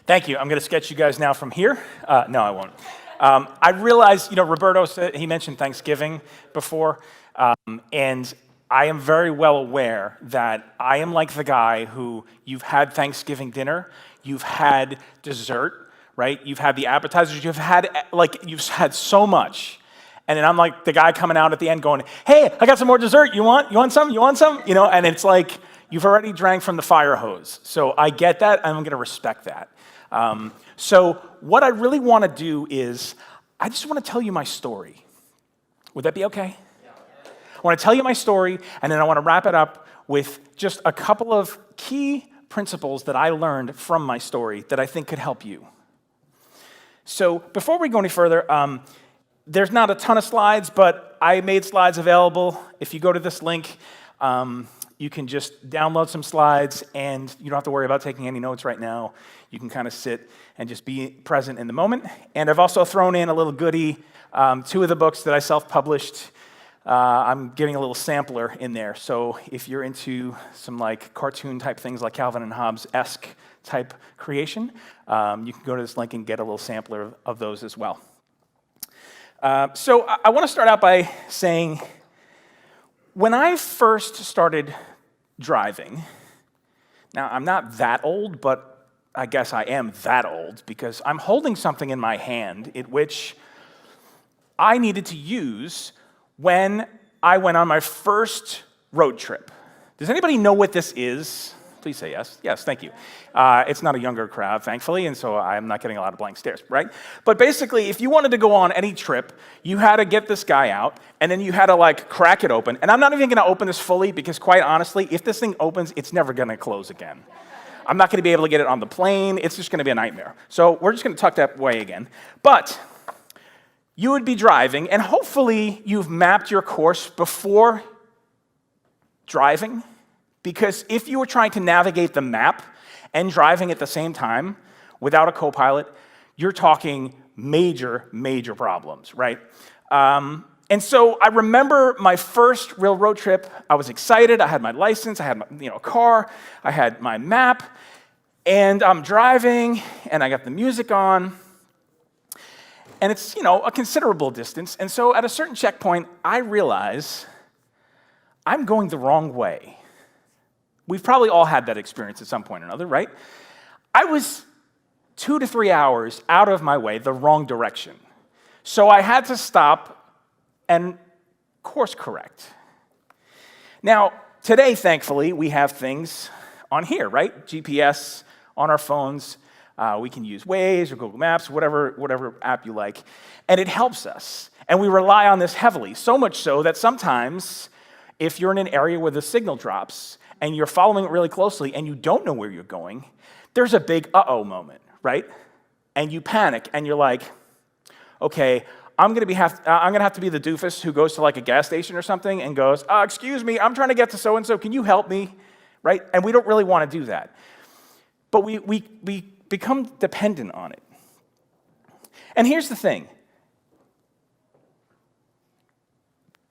Thank you. I'm going to sketch you guys now from here. No, I won't. I realize, Roberto said, he mentioned Thanksgiving before, and I am very well aware that I am like the guy who you've had Thanksgiving dinner, you've had dessert, right? You've had the appetizers, you've had so much. And then I'm like the guy coming out at the end going, hey, I got some more dessert. You want some? You want some? And it's like you've already drank from the fire hose. So I get that, and I'm going to respect that. So what I really want to do is I just want to tell you my story. Would that be okay? I want to tell you my story, and then I want to wrap it up with just a couple of key principles that I learned from my story that I think could help you. So before we go any further, there's not a ton of slides, but I made slides available. If you go to this link, you can just download some slides, and you don't have to worry about taking any notes right now. You can kind of sit and just be present in the moment. And I've also thrown in a little goodie, 2 of the books that I self-published. I'm giving a little sampler in there. So if you're into some like cartoon type things like Calvin and Hobbes-esque type creation, you can go to this link and get a little sampler of those as well. So I want to start out by saying, when I first started driving, now I'm not that old, but I guess I am that old because I'm holding something in my hand in which I needed to use when I went on my first road trip. Does anybody know what this is? Please say yes. Yes, thank you. It's not a younger crowd, thankfully, and so I'm not getting a lot of blank stares, right? But basically, if you wanted to go on any trip, you had to get this guy out, and then you had to crack it open. And I'm not even going to open this fully because, quite honestly, if this thing opens, it's never going to close again. I'm not going to be able to get it on the plane. It's just going to be a nightmare. So we're just going to tuck that away again. But you would be driving, and hopefully you've mapped your course before driving, because if you were trying to navigate the map and driving at the same time without a co-pilot, you're talking major, major problems, right? And so I remember my first real road trip. I was excited. I had my license. I had my, car. I had my map. And I'm driving, and I got the music on. And it's, a considerable distance. And so at a certain checkpoint, I realize I'm going the wrong way. We've probably all had that experience at some point or another, right? I was 2 to 3 hours out of my way, the wrong direction. So I had to stop and course correct. Now, today, thankfully, we have things on here, right? GPS on our phones. We can use Waze or Google Maps, whatever app you like, and it helps us. And we rely on this heavily, so much so that sometimes if you're in an area where the signal drops and you're following it really closely and you don't know where you're going, there's a big uh-oh moment, right? And you panic and you're like, okay, I'm gonna have to be the doofus who goes to a gas station or something and goes, excuse me, I'm trying to get to so-and-so, can you help me, right? And we don't really want to do that. But we become dependent on it. And here's the thing.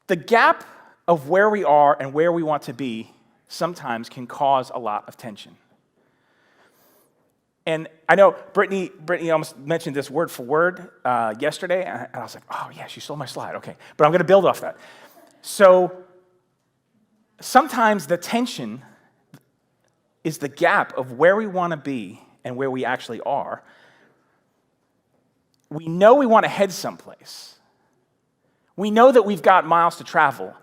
The gap of where we are and where we want to be sometimes can cause a lot of tension. And I know Brittany almost mentioned this word for word yesterday, and I was like, oh yeah, she stole my slide, okay. But I'm gonna build off that. So sometimes the tension is the gap of where we wanna be and where we actually are. We know we wanna head someplace. We know that we've got miles to travel,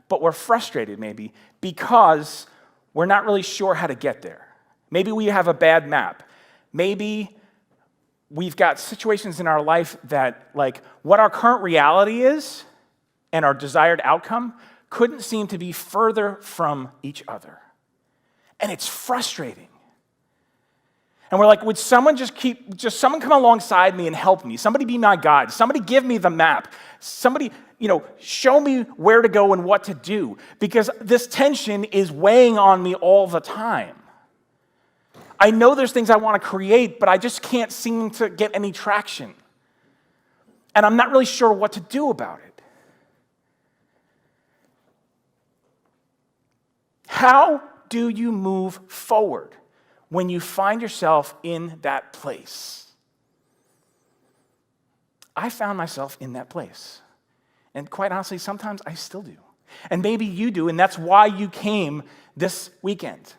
but we're frustrated maybe because we're not really sure how to get there. Maybe we have a bad map. Maybe we've got situations in our life that, what our current reality is and our desired outcome couldn't seem to be further from each other. And it's frustrating. And we're like, would someone someone come alongside me and help me? Somebody be my guide. Somebody give me the map. Somebody, show me where to go and what to do. Because this tension is weighing on me all the time. I know there's things I want to create, but I just can't seem to get any traction. And I'm not really sure what to do about it. How do you move forward when you find yourself in that place. I found myself in that place. And quite honestly, sometimes I still do. And maybe you do, and that's why you came this weekend.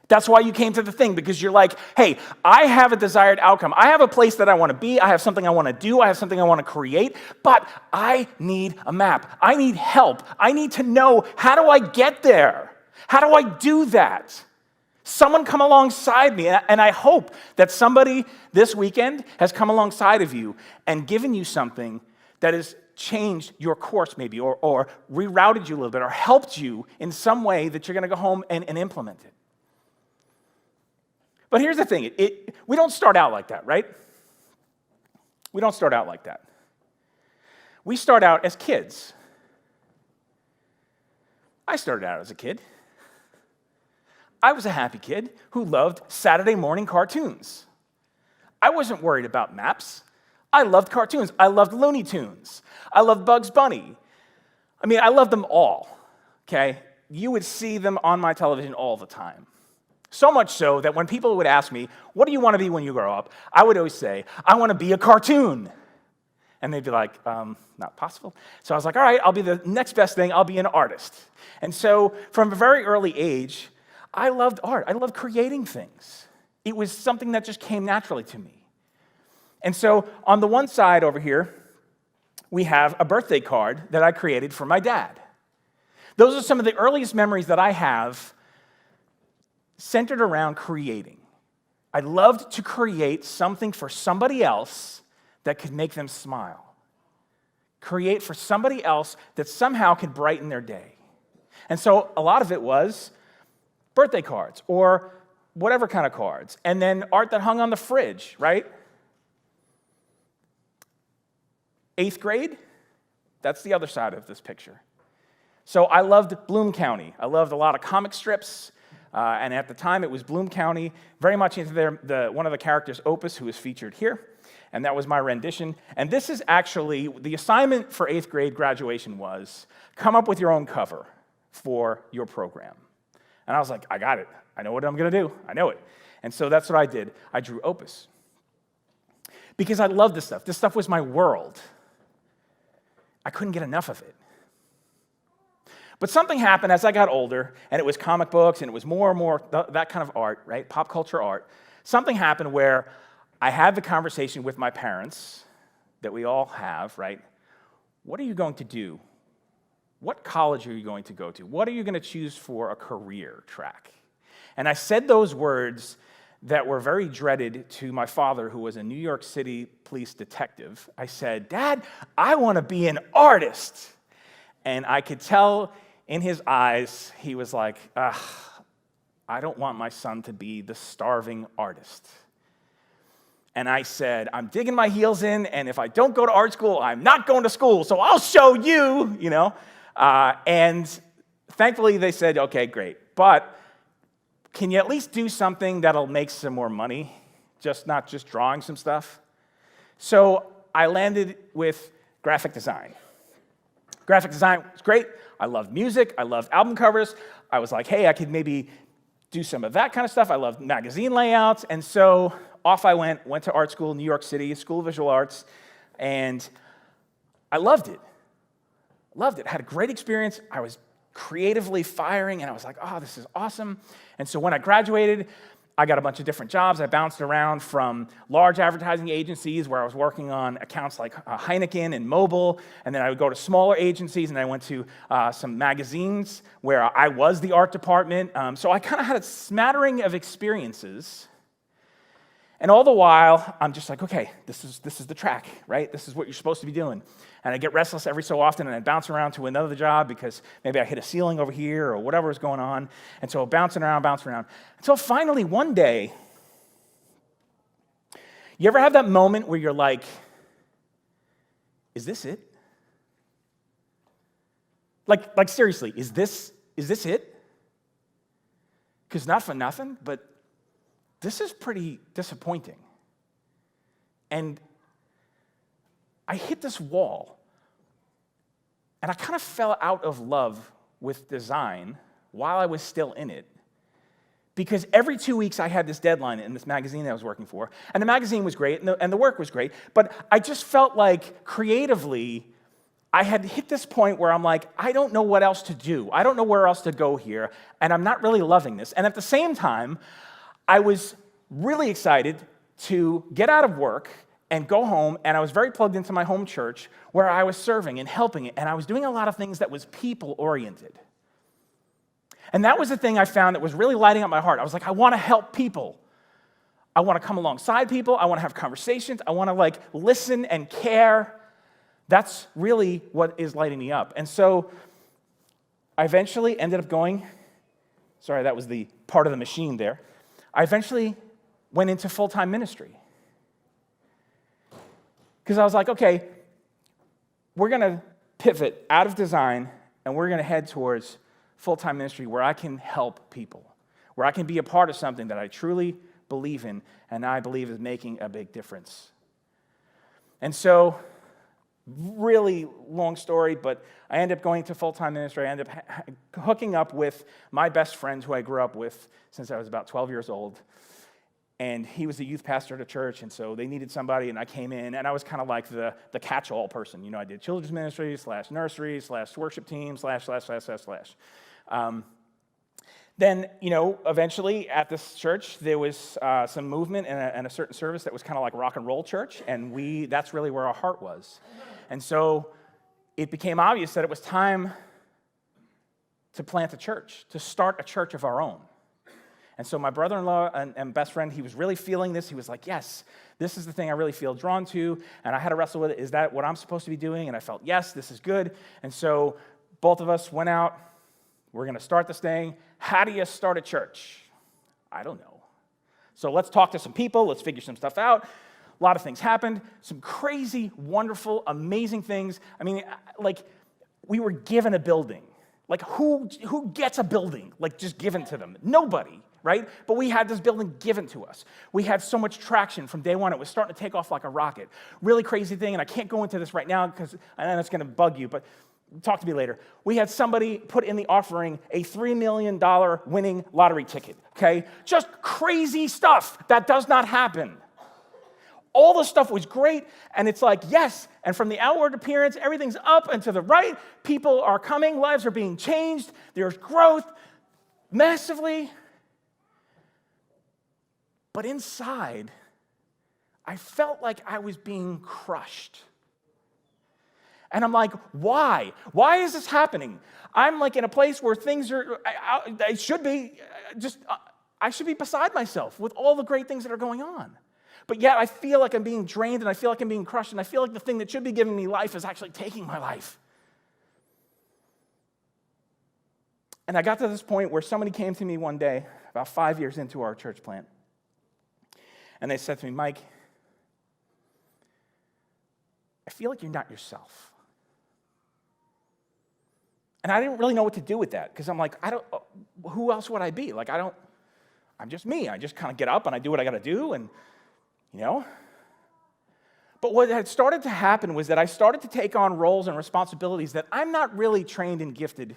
That's why you came to the thing, because you're like, hey, I have a desired outcome. I have a place that I want to be. I have something I want to do. I have something I want to create, but I need a map. I need help. I need to know, how do I get there? How do I do that? Someone come alongside me, and I hope that somebody this weekend has come alongside of you and given you something that has changed your course maybe, or rerouted you a little bit, or helped you in some way that you're going to go home and implement it. But here's the thing, we don't start out like that, right? We don't start out like that. We start out as kids. I started out as a kid. I was a happy kid who loved Saturday morning cartoons. I wasn't worried about maps. I loved cartoons. I loved Looney Tunes. I loved Bugs Bunny. I mean, I loved them all, okay? You would see them on my television all the time. So much so that when people would ask me, what do you want to be when you grow up? I would always say, I want to be a cartoon. And they'd be like, not possible. So I was like, all right, I'll be the next best thing. I'll be an artist. And so from a very early age, I loved art. I loved creating things. It was something that just came naturally to me. And so on the one side over here, we have a birthday card that I created for my dad. Those are some of the earliest memories that I have centered around creating. I loved to create something for somebody else that could make them smile. Create for somebody else that somehow could brighten their day. And so a lot of it was birthday cards or whatever kind of cards, and then art that hung on the fridge, right? 8th grade, that's the other side of this picture. So I loved Bloom County. I loved a lot of comic strips. And at the time, it was Bloom County, very much into one of the characters, Opus, who is featured here. And that was my rendition. And this is actually, the assignment for 8th grade graduation was, come up with your own cover for your program. And I was like, I got it. I know what I'm going to do. I know it. And so that's what I did. I drew Opus. Because I loved this stuff. This stuff was my world. I couldn't get enough of it. But something happened as I got older, and it was comic books, and it was more and more that kind of art, right? Pop culture art. Something happened where I had the conversation with my parents that we all have, right? What are you going to do? What college are you going to go to? What are you going to choose for a career track? And I said those words that were very dreaded to my father, who was a New York City police detective. I said, Dad, I want to be an artist. And I could tell in his eyes, he was like, I don't want my son to be the starving artist. And I said, I'm digging my heels in, and if I don't go to art school, I'm not going to school, so I'll show you, you know. And thankfully, they said, okay, great. But can you at least do something that'll make some more money, not just drawing some stuff? So I landed with graphic design. Graphic design was great. I loved music. I loved album covers. I was like, hey, I could maybe do some of that kind of stuff. I loved magazine layouts. And so off I went to art school in New York City, School of Visual Arts, and I loved it. Loved it. Had a great experience. I was creatively firing, and I was like, oh, this is awesome. And so when I graduated, I got a bunch of different jobs. I bounced around from large advertising agencies where I was working on accounts like Heineken and Mobil, and then I would go to smaller agencies, and I went to some magazines where I was the art department. So I kind of had a smattering of experiences. And all the while, I'm just like, okay, this is the track, right? This is what you're supposed to be doing. And I get restless every so often, and I bounce around to another job because maybe I hit a ceiling over here or whatever was going on. And so bouncing around. Until finally one day, you ever have that moment where you're like, is this it? Like seriously, is this it? Because not for nothing, but this is pretty disappointing. And I hit this wall, and I kind of fell out of love with design while I was still in it, because every 2 weeks I had this deadline in this magazine that I was working for, and the magazine was great, and the work was great, but I just felt like creatively, I had hit this point where I'm like, I don't know what else to do. I don't know where else to go here, and I'm not really loving this. And at the same time, I was really excited to get out of work and go home, and I was very plugged into my home church where I was serving and helping, and I was doing a lot of things that was people-oriented. And that was the thing I found that was really lighting up my heart. I was like, I want to help people. I want to come alongside people. I want to have conversations. I want to listen and care. That's really what is lighting me up. And so I eventually ended up going, sorry, that was the part of the machine there. I eventually went into full-time ministry. Because I was like, okay, we're going to pivot out of design and we're going to head towards full-time ministry where I can help people, where I can be a part of something that I truly believe in and I believe is making a big difference. And so, really long story, but I ended up going to full-time ministry. I ended up hooking up with my best friend who I grew up with since I was about 12 years old. And he was the youth pastor at a church, and so they needed somebody, and I came in, and I was kind of like the catch-all person. You know, I did children's ministry / nursery / worship team / Then, eventually at this church, there was some movement and a certain service that was kind of like rock and roll church, and that's really where our heart was. And so it became obvious that it was time to plant a church, to start a church of our own. And so my brother-in-law and best friend, he was really feeling this. He was like, yes, this is the thing I really feel drawn to, and I had to wrestle with it. Is that what I'm supposed to be doing? And I felt, yes, this is good. And so both of us went out. We're going to start this thing. How do you start a church? I don't know. So let's talk to some people. Let's figure some stuff out. A lot of things happened. Some crazy, wonderful, amazing things. I mean, we were given a building. Who gets a building, just given to them? Nobody, right? But we had this building given to us. We had so much traction from day one. It was starting to take off like a rocket. Really crazy thing, and I can't go into this right now because I know it's going to bug you, but talk to me later. We had somebody put in the offering a $3 million winning lottery ticket, okay? Just crazy stuff that does not happen. All the stuff was great, and it's like, yes, and from the outward appearance, everything's up and to the right. People are coming, lives are being changed, there's growth massively. But inside, I felt like I was being crushed. And I'm like, why? Why is this happening? I'm in a place where things are, I should be beside myself with all the great things that are going on. But yet I feel like I'm being drained, and I feel like I'm being crushed, and I feel like the thing that should be giving me life is actually taking my life. And I got to this point where somebody came to me one day, about 5 years into our church plant, and they said to me, Mike, I feel like you're not yourself. And I didn't really know what to do with that, because I'm like, who else would I be? I'm just me. I just kind of get up and I do what I got to do, and But what had started to happen was that I started to take on roles and responsibilities that I'm not really trained and gifted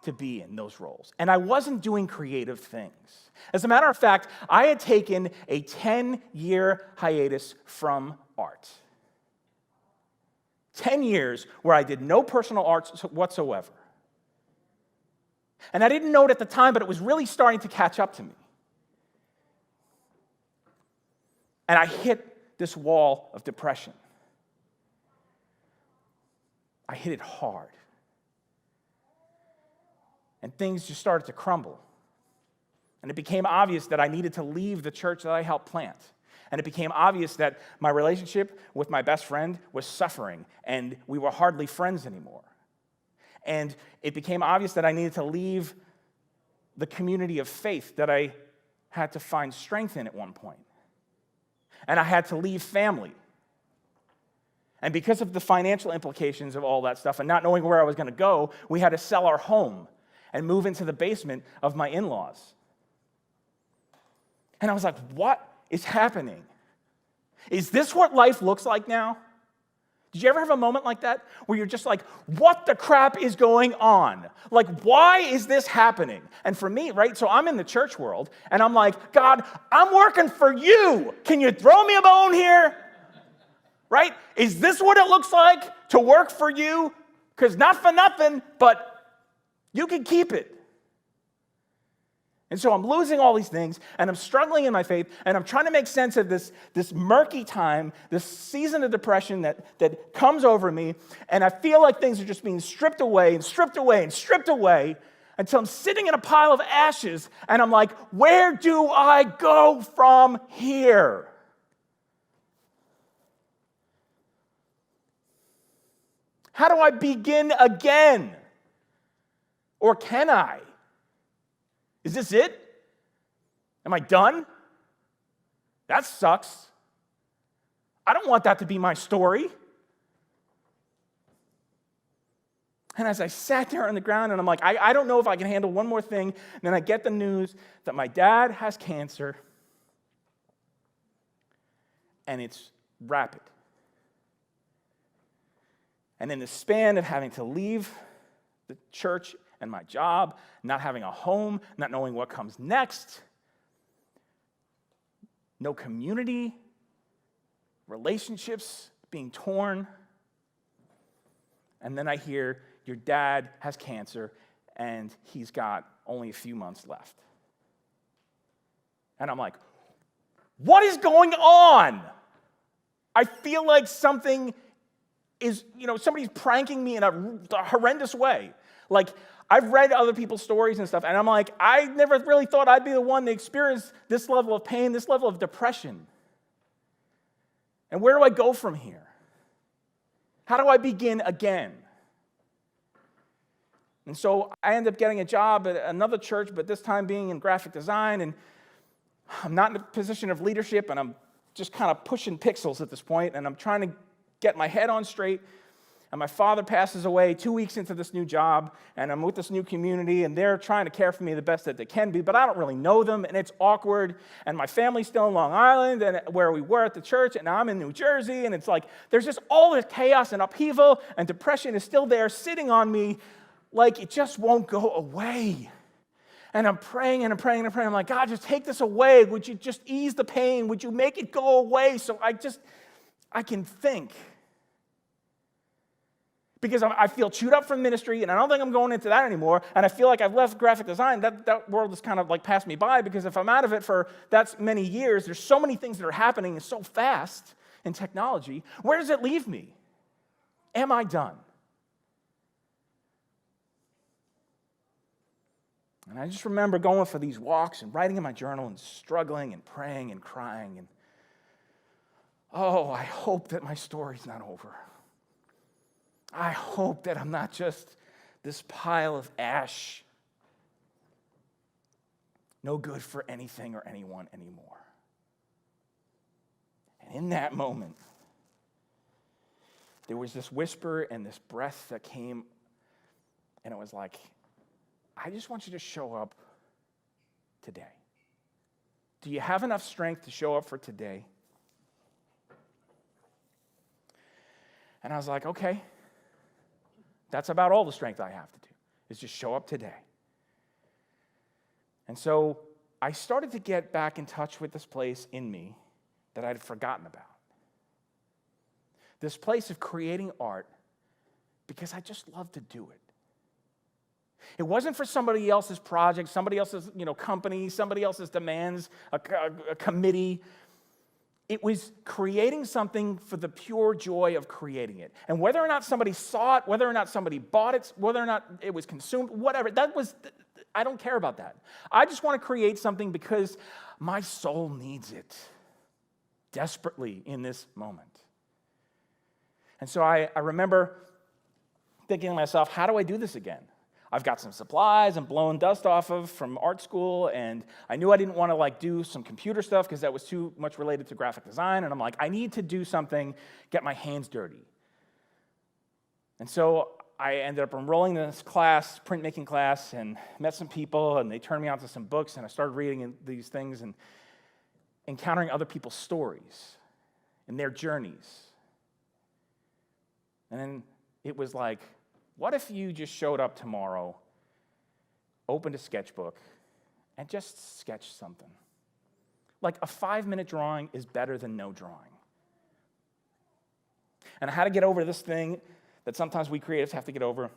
to be in those roles. And I wasn't doing creative things. As a matter of fact, I had taken a 10-year hiatus from art. 10 years where I did no personal arts whatsoever. And I didn't know it at the time, but it was really starting to catch up to me. And I hit this wall of depression. I hit it hard. And things just started to crumble. And it became obvious that I needed to leave the church that I helped plant. And it became obvious that my relationship with my best friend was suffering, and we were hardly friends anymore. And it became obvious that I needed to leave the community of faith that I had to find strength in at one point. And I had to leave family. And because of the financial implications of all that stuff and not knowing where I was going to go, we had to sell our home and move into the basement of my in-laws. And I was like, what is happening? Is this what life looks like now? Did you ever have a moment like that where you're just like, what the crap is going on? Like, why is this happening? And for me, right, so I'm in the church world, and I'm like, God, I'm working for you. Can you throw me a bone here? Right? Is this what it looks like to work for you? Because not for nothing, but you can keep it. And so I'm losing all these things, and I'm struggling in my faith, and I'm trying to make sense of this murky time, this season of depression that comes over me, and I feel like things are just being stripped away and stripped away and stripped away until I'm sitting in a pile of ashes, and I'm like, where do I go from here? How do I begin again? Or can I? Is this it? Am I done? That sucks. I don't want that to be my story. And as I sat there on the ground, and I'm like, I don't know if I can handle one more thing. And then I get the news that my dad has cancer, and it's rapid. And in the span of having to leave the church and my job, not having a home, not knowing what comes next, no community, relationships being torn. And then I hear your dad has cancer and he's got only a few months left. And I'm like, what is going on? I feel like something is, somebody's pranking me in a horrendous way. Like, I've read other people's stories and stuff, and I'm like, I never really thought I'd be the one to experience this level of pain, this level of depression. And where do I go from here? How do I begin again? And so I end up getting a job at another church, but this time being in graphic design, and I'm not in a position of leadership, and I'm just kind of pushing pixels at this point, and I'm trying to get my head on straight. And my father passes away 2 weeks into this new job, and I'm with this new community, and they're trying to care for me the best that they can be, but I don't really know them, and it's awkward, and my family's still in Long Island, and where we were at the church, and now I'm in New Jersey, and it's like, there's just all this chaos and upheaval, and depression is still there, sitting on me, like it just won't go away. And I'm praying, and I'm praying, and I'm praying, I'm like, God, just take this away, would you just ease the pain, would you make it go away, so I can think. Because I feel chewed up from ministry, and I don't think I'm going into that anymore, and I feel like I've left graphic design. That world has kind of like passed me by, because if I'm out of it for that many years, there's so many things that are happening so fast in technology. Where does it leave me? Am I done? And I just remember going for these walks and writing in my journal and struggling and praying and crying. And I hope that my story's not over. I hope that I'm not just this pile of ash, no good for anything or anyone anymore. And in that moment, there was this whisper and this breath that came, and it was like, I just want you to show up today. Do you have enough strength to show up for today? And I was like, okay. That's about all the strength I have to do, is just show up today. And so I started to get back in touch with this place in me that I'd forgotten about. This place of creating art because I just love to do it. It wasn't for somebody else's project, somebody else's company, somebody else's demands, a committee. It was creating something for the pure joy of creating it. And whether or not somebody saw it, whether or not somebody bought it, whether or not it was consumed, whatever, I don't care about that. I just want to create something because my soul needs it desperately in this moment. And so I remember thinking to myself, how do I do this again? I've got some supplies I'm blowing dust off of from art school, and I knew I didn't want to do some computer stuff because that was too much related to graphic design, and I'm like, I need to do something, get my hands dirty. And so I ended up enrolling in this class, printmaking class, and met some people, and they turned me on to some books, and I started reading these things and encountering other people's stories and their journeys. And then it was like, what if you just showed up tomorrow, opened a sketchbook, and just sketched something? Like a 5-minute drawing is better than no drawing. And I had to get over this thing that sometimes we creatives have to get over,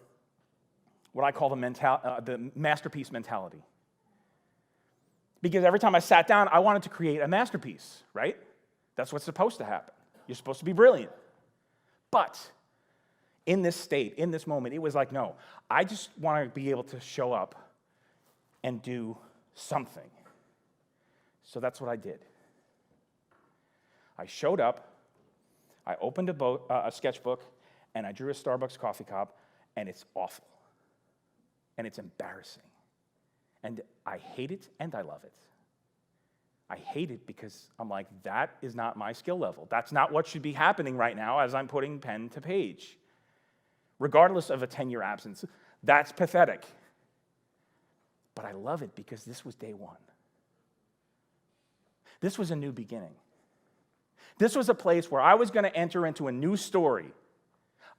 what I call the masterpiece mentality. Because every time I sat down, I wanted to create a masterpiece, right? That's what's supposed to happen. You're supposed to be brilliant. But in this state, in this moment, it was like, no, I just want to be able to show up and do something. So that's what I did. I showed up, I opened a sketchbook, and I drew a Starbucks coffee cup, and it's awful. And it's embarrassing. And I hate it, and I love it. I hate it because I'm like, that is not my skill level. That's not what should be happening right now as I'm putting pen to page. Regardless of a 10-year absence, that's pathetic. But I love it because this was day one. This was a new beginning. This was a place where I was going to enter into a new story.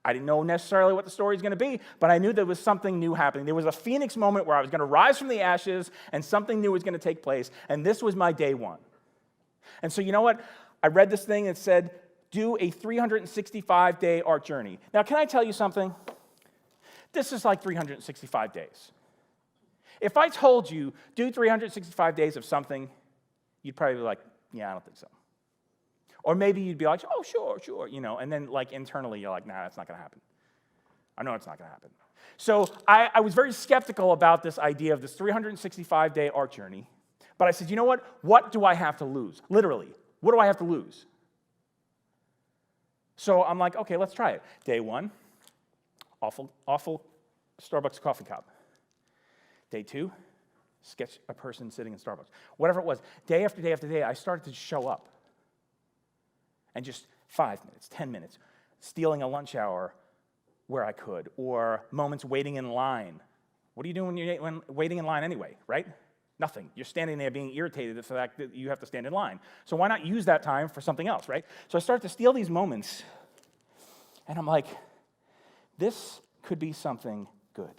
I didn't know necessarily what the story was going to be, but I knew there was something new happening. There was a phoenix moment where I was going to rise from the ashes and something new was going to take place, and this was my day one. And so you know what? I read this thing that said, do a 365-day art journey. Now, can I tell you something? This is like 365 days. If I told you, do 365 days of something, you'd probably be like, yeah, I don't think so. Or maybe you'd be like, oh, sure, and then like internally you're like, nah, that's not going to happen. I know it's not going to happen. So I was very skeptical about this idea of this 365-day art journey, but I said, you know what? What do I have to lose? Literally, what do I have to lose? So I'm like, okay, let's try it. Day one, awful Starbucks coffee cup. Day two, sketch a person sitting in Starbucks. Whatever it was, day after day after day, I started to show up. And just 5 minutes, 10 minutes, stealing a lunch hour where I could, or moments waiting in line. What do you do when you're waiting in line anyway, right? Nothing. You're standing there being irritated at the fact that you have to stand in line. So why not use that time for something else, right? So I start to steal these moments, and I'm like, this could be something good.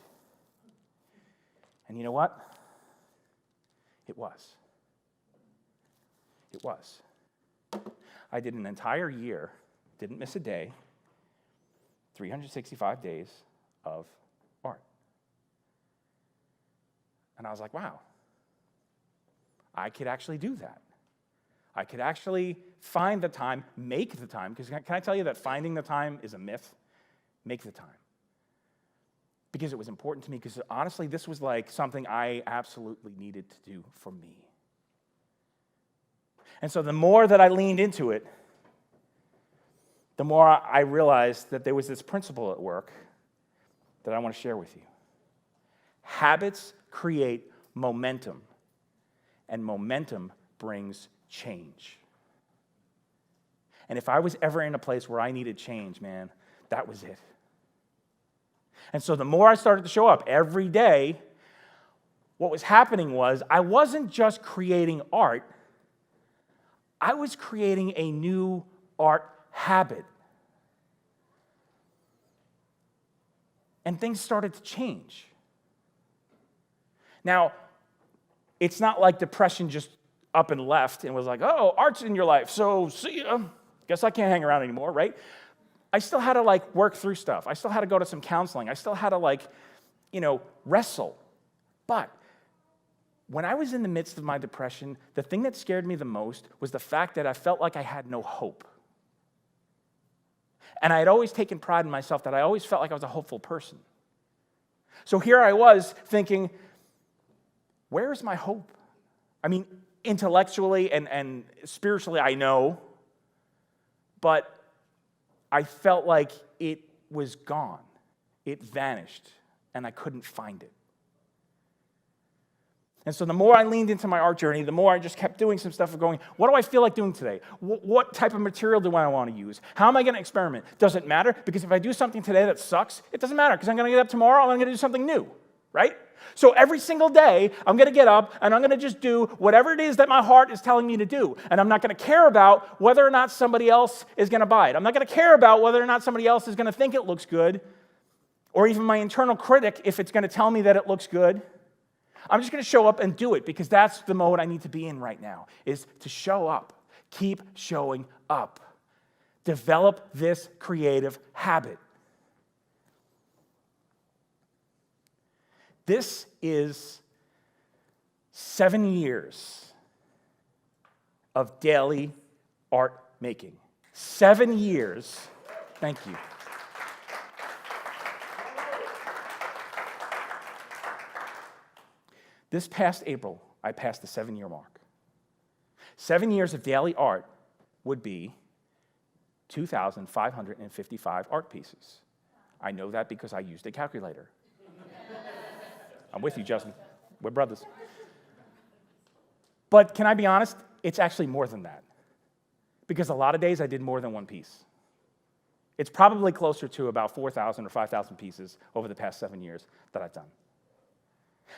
And you know what? It was. It was. I did an entire year, didn't miss a day, 365 days of art. And I was like, wow, I could actually do that. I could actually find the time, make the time, because can I tell you that finding the time is a myth? Make the time. Because it was important to me, because honestly, this was like something I absolutely needed to do for me. And so the more that I leaned into it, the more I realized that there was this principle at work that I want to share with you. Habits create momentum, and momentum brings change. And if I was ever in a place where I needed change, man, that was it. And so the more I started to show up every day, what was happening was I wasn't just creating art, I was creating a new art habit. And things started to change. Now, it's not like depression just up and left and was like, oh, art's in your life, so see ya. Guess I can't hang around anymore, right? I still had to work through stuff. I still had to go to some counseling. I still had to wrestle. But when I was in the midst of my depression, the thing that scared me the most was the fact that I felt like I had no hope. And I had always taken pride in myself that I always felt like I was a hopeful person. So here I was thinking, where is my hope? I mean, intellectually and spiritually I know, but I felt like it was gone. It vanished, and I couldn't find it. And so the more I leaned into my art journey, the more I just kept doing some stuff of going, what do I feel like doing today? What type of material do I want to use? How am I going to experiment? Does it matter? Because if I do something today that sucks, it doesn't matter because I'm going to get up tomorrow and I'm going to do something new, right? So every single day, I'm going to get up and I'm going to just do whatever it is that my heart is telling me to do. And I'm not going to care about whether or not somebody else is going to buy it. I'm not going to care about whether or not somebody else is going to think it looks good, or even my internal critic if it's going to tell me that it looks good. I'm just going to show up and do it because that's the mode I need to be in right now, is to show up. Keep showing up. Develop this creative habit. This is 7 years of daily art making. 7 years. Thank you. This past April, I passed the 7-year mark. 7 years of daily art would be 2,555 art pieces. I know that because I used a calculator. I'm with you, Justin. We're brothers. But can I be honest? It's actually more than that. Because a lot of days I did more than one piece. It's probably closer to about 4,000 or 5,000 pieces over the past 7 years that I've done.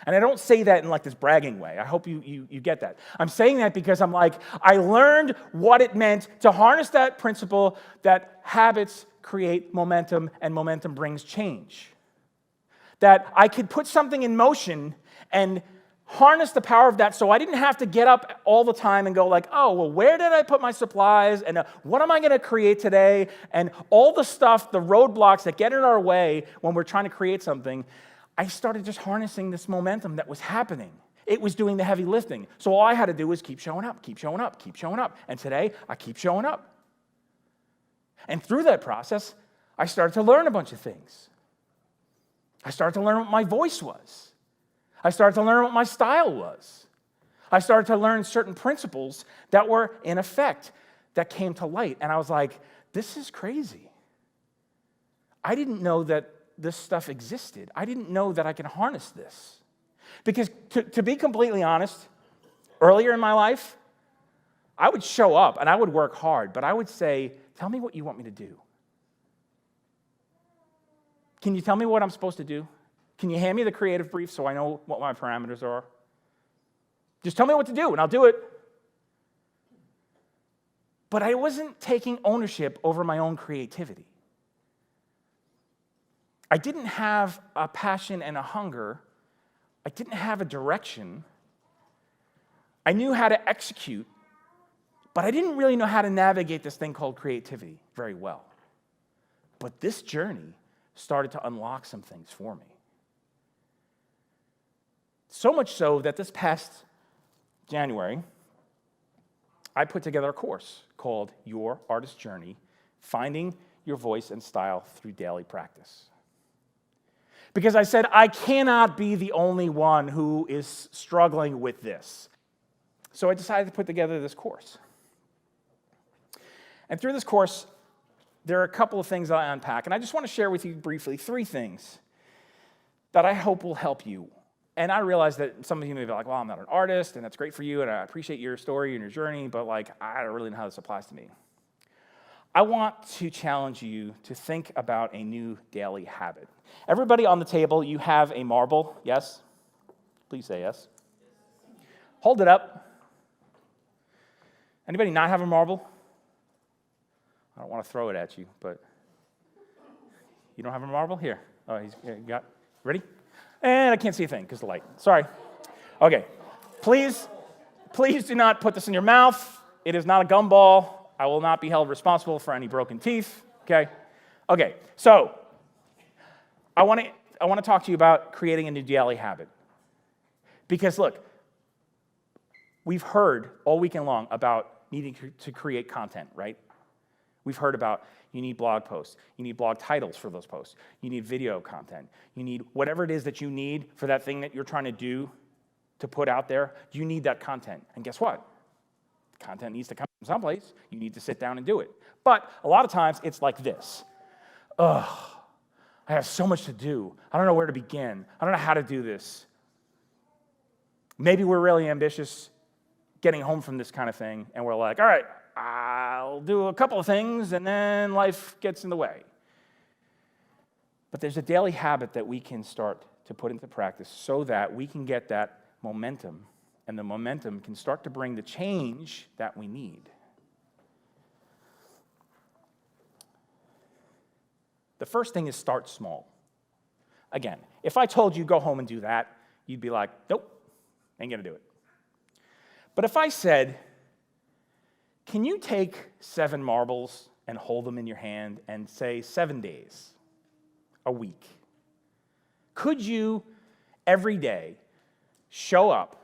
And I don't say that in like this bragging way. I hope you get that. I'm saying that because I'm like, I learned what it meant to harness that principle that habits create momentum and momentum brings change. That I could put something in motion and harness the power of that so I didn't have to get up all the time and go like, oh, well, where did I put my supplies? And what am I going to create today? And all the stuff, the roadblocks that get in our way when we're trying to create something, I started just harnessing this momentum that was happening. It was doing the heavy lifting. So all I had to do was keep showing up, keep showing up, keep showing up. And today, I keep showing up. And through that process, I started to learn a bunch of things. I started to learn what my voice was. I started to learn what my style was. I started to learn certain principles that were in effect that came to light. And I was like, this is crazy. I didn't know that this stuff existed. I didn't know that I could harness this. Because to be completely honest, earlier in my life, I would show up and I would work hard, but I would say, tell me what you want me to do. Can you tell me what I'm supposed to do? Can you hand me the creative brief so I know what my parameters are? Just tell me what to do and I'll do it. But I wasn't taking ownership over my own creativity. I didn't have a passion and a hunger. I didn't have a direction. I knew how to execute, but I didn't really know how to navigate this thing called creativity very well. But this journey started to unlock some things for me. So much so that this past January, I put together a course called Your Artist Journey, Finding Your Voice and Style Through Daily Practice. Because I said, I cannot be the only one who is struggling with this. So I decided to put together this course. And through this course, there are a couple of things that I unpack, and I just want to share with you briefly 3 things that I hope will help you. And I realize that some of you may be like, well, I'm not an artist, and that's great for you, and I appreciate your story and your journey, but like, I don't really know how this applies to me. I want to challenge you to think about a new daily habit. Everybody on the table, you have a marble, yes? Please say yes. Hold it up. Anybody not have a marble? I don't want to throw it at you, but you don't have a marble? Here. Oh, you got, ready? And I can't see a thing because of the light. Sorry. Okay. Please do not put this in your mouth. It is not a gumball. I will not be held responsible for any broken teeth. Okay. Okay. So I want to talk to you about creating a new daily habit. Because look, we've heard all weekend long about needing to create content, right? We've heard about you need blog posts, you need blog titles for those posts, you need video content, you need whatever it is that you need for that thing that you're trying to do to put out there, you need that content. And guess what? The content needs to come from someplace. You need to sit down and do it. But a lot of times it's like this. Ugh, I have so much to do. I don't know where to begin. I don't know how to do this. Maybe we're really ambitious getting home from this kind of thing, and we're like, all right, I'll do a couple of things, and then life gets in the way. But there's a daily habit that we can start to put into practice so that we can get that momentum, and the momentum can start to bring the change that we need. The first thing is start small. Again, if I told you go home and do that, you'd be like, nope, ain't gonna do it. But if I said, can you take 7 marbles and hold them in your hand and say 7 days, a week? Could you every day show up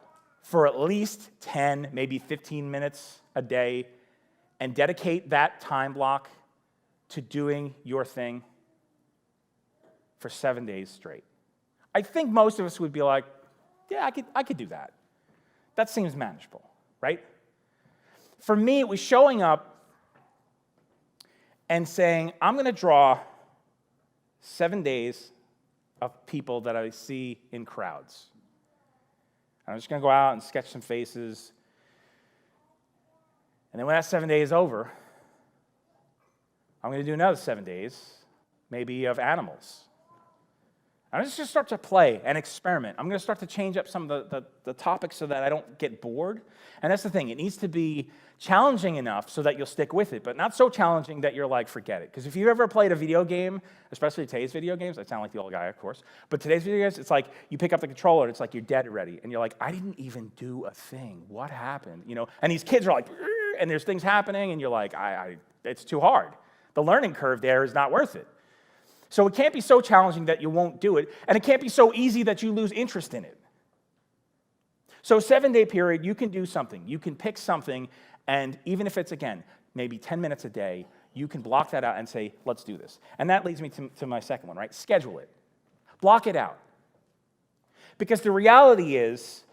for at least 10, maybe 15 minutes a day and dedicate that time block to doing your thing for 7 days straight? I think most of us would be like, yeah, I could do that. That seems manageable, right? For me, it was showing up and saying, I'm going to draw 7 days of people that I see in crowds. I'm just going to go out and sketch some faces. And then when that 7 days is over, I'm going to do another 7 days, maybe of animals. I'm just going to start to play and experiment. I'm going to start to change up some of the topics so that I don't get bored. And that's the thing. It needs to be challenging enough so that you'll stick with it, but not so challenging that you're like, forget it. Because if you've ever played a video game, especially today's video games, I sound like the old guy, of course, but today's video games, it's like you pick up the controller and it's like you're dead already. And you're like, I didn't even do a thing. What happened? You know? And these kids are like, and there's things happening, and you're like, it's too hard. The learning curve there is not worth it. So it can't be so challenging that you won't do it, and it can't be so easy that you lose interest in it. So 7-day period, you can do something. You can pick something, and even if it's, again, maybe 10 minutes a day, you can block that out and say, let's do this. And that leads me to my second one, right? Schedule it. Block it out. Because the reality is,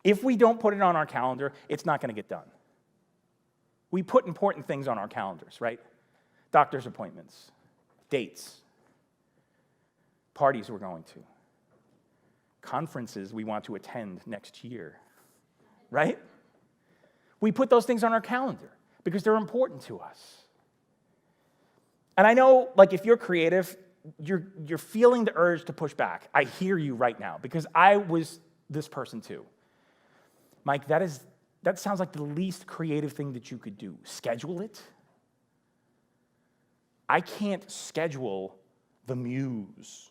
if we don't put it on our calendar, it's not going to get done. We put important things on our calendars, right? Doctor's appointments, dates, parties we're going to, conferences we want to attend next year, right? We put those things on our calendar because they're important to us. And I know, like, if you're creative, you're feeling the urge to push back. I hear you right now because I was this person too. Mike, that sounds like the least creative thing that you could do. Schedule it? I can't schedule the muse.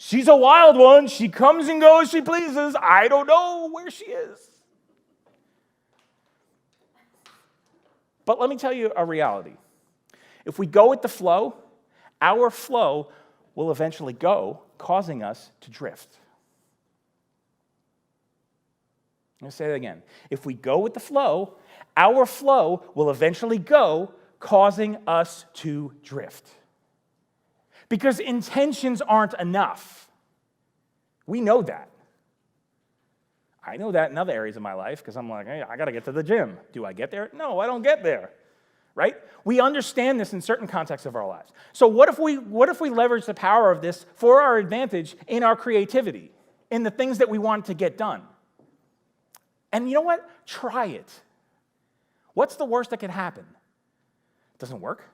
She's a wild one. She comes and goes, she pleases. I don't know where she is. But let me tell you a reality. If we go with the flow, our flow will eventually go, causing us to drift. I'm going to say that again. If we go with the flow, our flow will eventually go, causing us to drift. Because intentions aren't enough. We know that. I know that in other areas of my life because I'm like, hey, I got to get to the gym. Do I get there? No, I don't get there. Right? We understand this in certain contexts of our lives. So what if we leverage the power of this for our advantage in our creativity, in the things that we want to get done? And you know what? Try it. What's the worst that could happen? It doesn't work.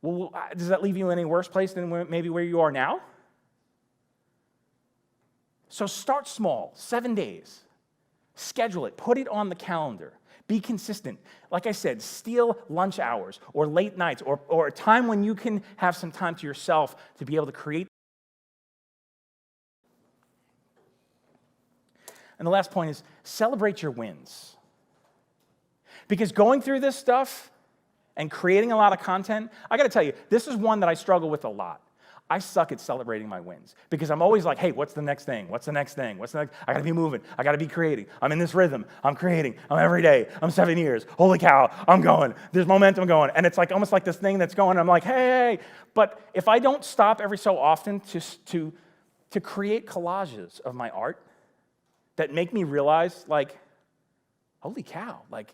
Well, does that leave you in a worse place than maybe where you are now? So start small, 7 days. Schedule it. Put it on the calendar. Be consistent. Like I said, steal lunch hours or late nights or a time when you can have some time to yourself to be able to create. And the last point is celebrate your wins. Because going through this stuff and creating a lot of content, I got to tell you, this is one that I struggle with a lot. I suck at celebrating my wins because I'm always like, hey, what's the next thing? What's the next thing? What's the next? I got to be moving. I got to be creating. I'm in this rhythm. I'm creating. I'm every day. I'm 7 years. Holy cow, I'm going. There's momentum going. And it's like almost like this thing that's going. I'm like, hey. But if I don't stop every so often to create collages of my art that make me realize, like, holy cow, like,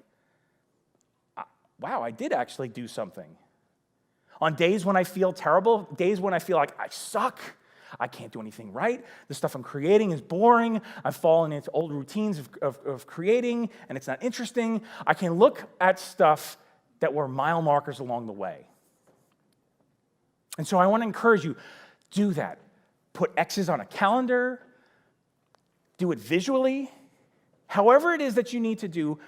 wow, I did actually do something. On days when I feel terrible, days when I feel like I suck, I can't do anything right, the stuff I'm creating is boring, I've fallen into old routines of creating, and it's not interesting, I can look at stuff that were mile markers along the way. And so I want to encourage you, do that. Put X's on a calendar, do it visually. However it is that you need to do,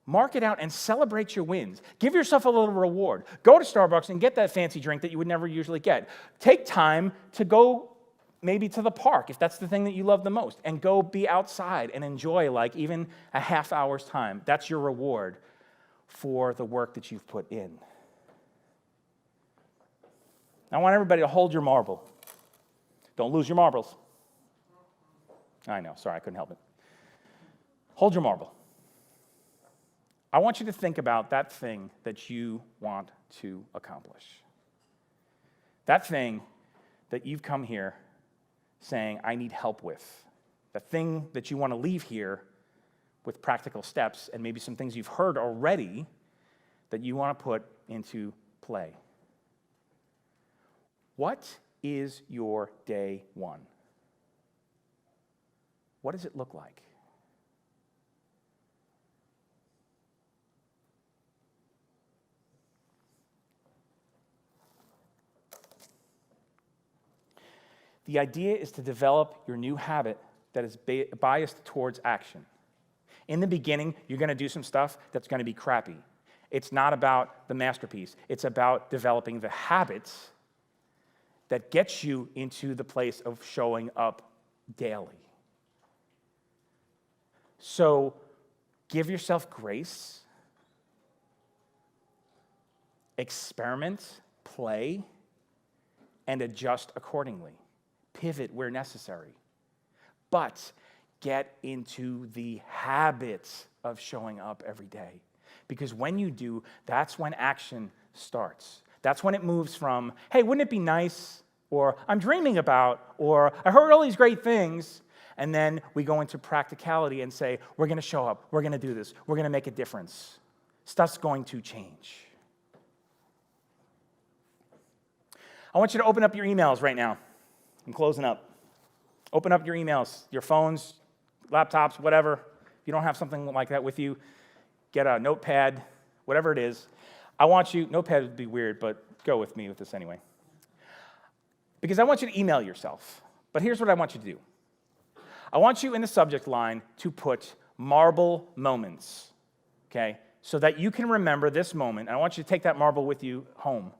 mark it out and celebrate your wins. Give yourself a little reward. Go to Starbucks and get that fancy drink that you would never usually get. Take time to go maybe to the park, if that's the thing that you love the most, and go be outside and enjoy like even a half hour's time. That's your reward for the work that you've put in. I want everybody to hold your marble. Don't lose your marbles. I know, sorry, I couldn't help it. Hold your marble. I want you to think about that thing that you want to accomplish. That thing that you've come here saying, I need help with. The thing that you want to leave here with practical steps and maybe some things you've heard already that you want to put into play. What is your day one? What does it look like? The idea is to develop your new habit that is biased towards action. In the beginning, you're going to do some stuff that's going to be crappy. It's not about the masterpiece. It's about developing the habits that gets you into the place of showing up daily. So give yourself grace, experiment, play, and adjust accordingly. Pivot where necessary. But get into the habits of showing up every day. Because when you do, that's when action starts. That's when it moves from, hey, wouldn't it be nice? Or I'm dreaming about, or I heard all these great things. And then we go into practicality and say, we're going to show up, we're going to do this, we're going to make a difference. Stuff's going to change. I want you to open up your emails right now. I'm closing up. Open up your emails, your phones, laptops, whatever. If you don't have something like that with you, get a notepad, whatever it is. I want you, notepad would be weird, but go with me with this anyway. Because I want you to email yourself. But here's what I want you to do. I want you in the subject line to put marble moments, okay? So that you can remember this moment. And I want you to take that marble with you home.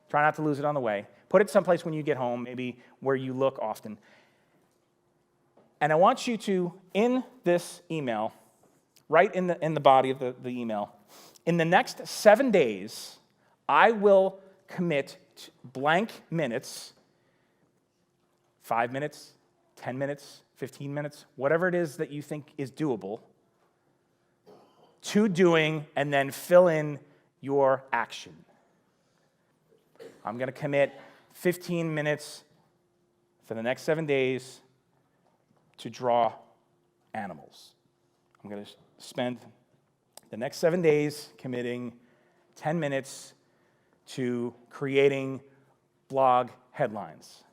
Try not to lose it on the way. Put it someplace when you get home, maybe where you look often. And I want you to, in this email, right in the body of the email, in the next 7 days, I will commit blank minutes, 5 minutes, 10 minutes, 15 minutes, whatever it is that you think is doable, to doing and then fill in your action. I'm going to commit 15 minutes for the next 7 days to draw animals. I'm going to spend the next 7 days committing 10 minutes to creating blog headlines.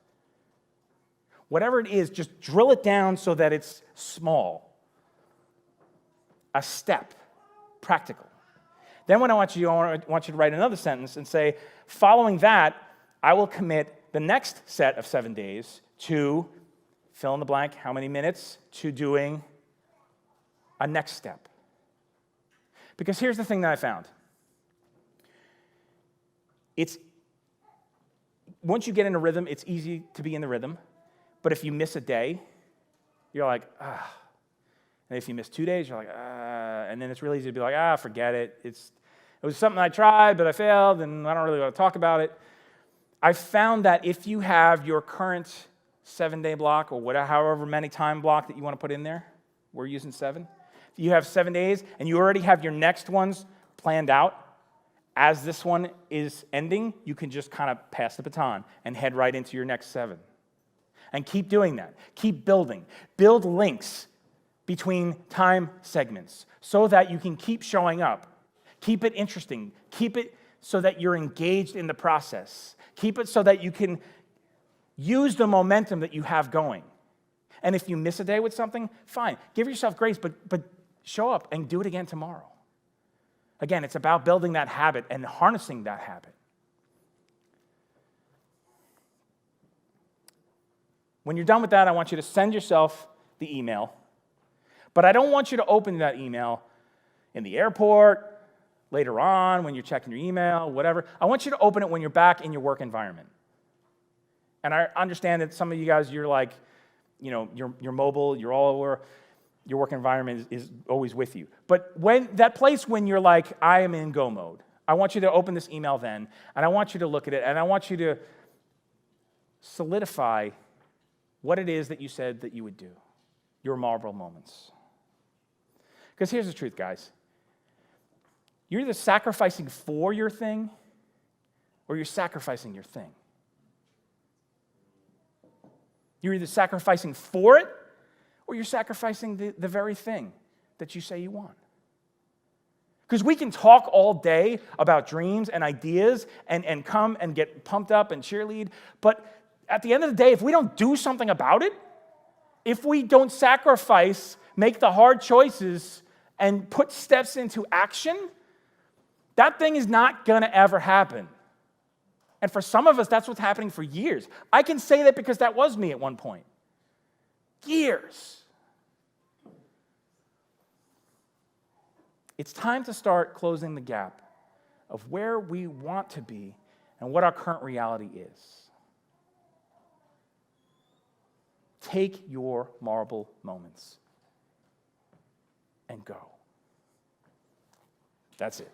Whatever it is, just drill it down so that it's small. A step, practical. Then what I want you to write another sentence and say, following that, I will commit the next set of 7 days to fill in the blank, how many minutes, to doing a next step. Because here's the thing that I found. Once you get in a rhythm, it's easy to be in the rhythm. But if you miss a day, you're like, ah. And if you miss 2 days, you're like, ah. And then it's really easy to be like, forget it. It was something I tried, but I failed, and I don't really want to talk about it. I found that if you have your current 7-day block, or whatever, however many time block that you want to put in there, we're using 7. If you have 7 days, and you already have your next ones planned out, as this one is ending, you can just kind of pass the baton and head right into your next 7. And keep doing that. Keep building. Build links between time segments so that you can keep showing up. Keep it interesting. Keep it so that you're engaged in the process. Keep it so that you can use the momentum that you have going. And if you miss a day with something, fine. Give yourself grace, but show up and do it again tomorrow. Again, it's about building that habit and harnessing that habit. When you're done with that, I want you to send yourself the email. But I don't want you to open that email in the airport, later on, when you're checking your email, whatever. I want you to open it when you're back in your work environment. And I understand that some of you guys, you're like, you're mobile, you're all over, your work environment is always with you. But when that place when you're like, I am in go mode, I want you to open this email then, and I want you to look at it, and I want you to solidify what it is that you said that you would do, your marble moments. Because here's the truth, guys. You're either sacrificing for your thing, or you're sacrificing your thing. You're either sacrificing for it, or you're sacrificing the very thing that you say you want. Because we can talk all day about dreams and ideas and come and get pumped up and cheerlead, but at the end of the day, if we don't do something about it, if we don't sacrifice, make the hard choices, and put steps into action, that thing is not going to ever happen. And for some of us, that's what's happening for years. I can say that because that was me at one point. Years. It's time to start closing the gap of where we want to be and what our current reality is. Take your marble moments and go. That's it.